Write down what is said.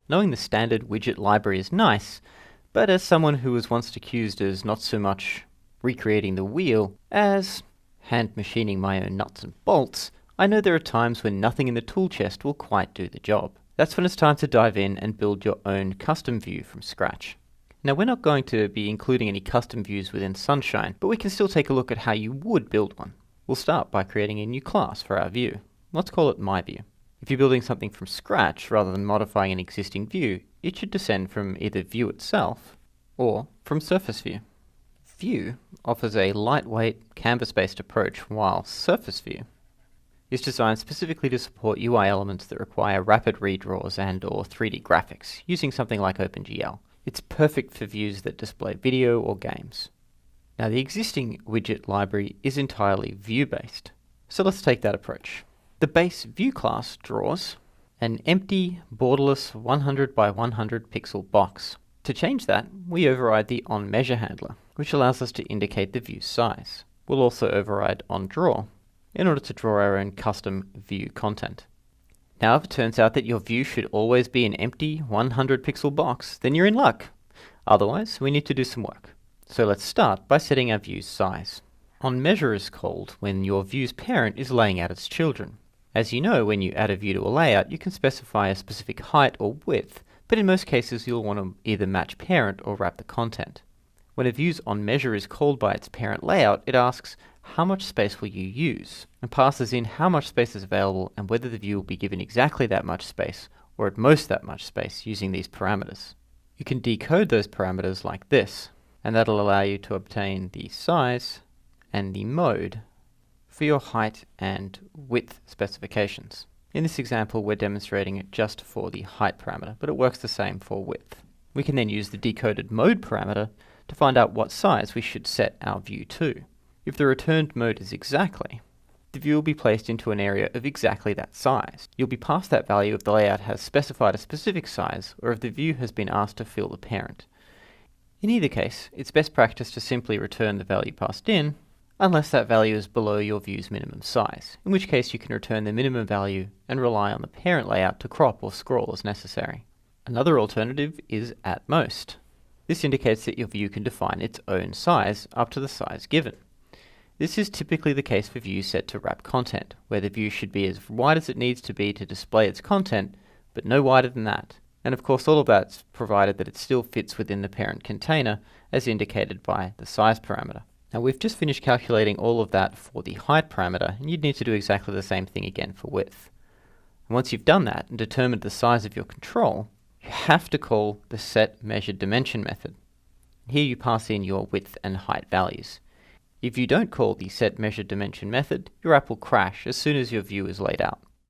Knowing the standard widget library is nice, but as someone who was once accused as not so much recreating the wheel as hand machining my own nuts and bolts, I know there are times when nothing in the tool chest will quite do the job. That's when it's time to dive in and build your own custom view from scratch. Now, we're not going to be including any custom views within Sunshine, but we can still take a look at how you would build one. We'll start by creating a new class for our view. Let's call it MyView. If you're building something from scratch rather than modifying an existing view, it should descend from either View itself or from Surface View. View offers a lightweight, canvas-based approach, while Surface View is designed specifically to support UI elements that require rapid redraws and/or 3D graphics, using something like OpenGL. It's perfect for views that display video or games. Now, the existing widget library is entirely view-based, so let's take that approach. The base view class draws an empty, borderless 100 by 100 pixel box. To change that, we override the onMeasure handler, which allows us to indicate the view size. We'll also override onDraw in order to draw our own custom view content. Now, if it turns out that your view should always be an empty 100 pixel box, then you're in luck. Otherwise, we need to do some work. So let's start by setting our view's size. OnMeasure is called when your view's parent is laying out its children. As you know, when you add a view to a layout, you can specify a specific height or width, but in most cases you'll want to either match parent or wrap the content. When a view's onMeasure is called by its parent layout, it asks, how much space will you use? And passes in how much space is available and whether the view will be given exactly that much space, or at most that much space, using these parameters. You can decode those parameters like this, and that'll allow you to obtain the size and the mode for your height and width specifications. In this example, we're demonstrating it just for the height parameter, but it works the same for width. We can then use the decoded mode parameter to find out what size we should set our view to. If the returned mode is exactly, the view will be placed into an area of exactly that size. You'll be passed that value if the layout has specified a specific size, or if the view has been asked to fill the parent. In either case, it's best practice to simply return the value passed in, unless that value is below your view's minimum size, in which case you can return the minimum value and rely on the parent layout to crop or scroll as necessary. Another alternative is at most. This indicates that your view can define its own size up to the size given. This is typically the case for views set to wrap content, where the view should be as wide as it needs to be to display its content, but no wider than that. And of course all of that's provided that it still fits within the parent container, as indicated by the size parameter. Now, we've just finished calculating all of that for the height parameter, and you'd need to do exactly the same thing again for width. And once you've done that and determined the size of your control, you have to call the setMeasureDimension method. Here you pass in your width and height values. If you don't call the setMeasureDimension method, your app will crash as soon as your view is laid out.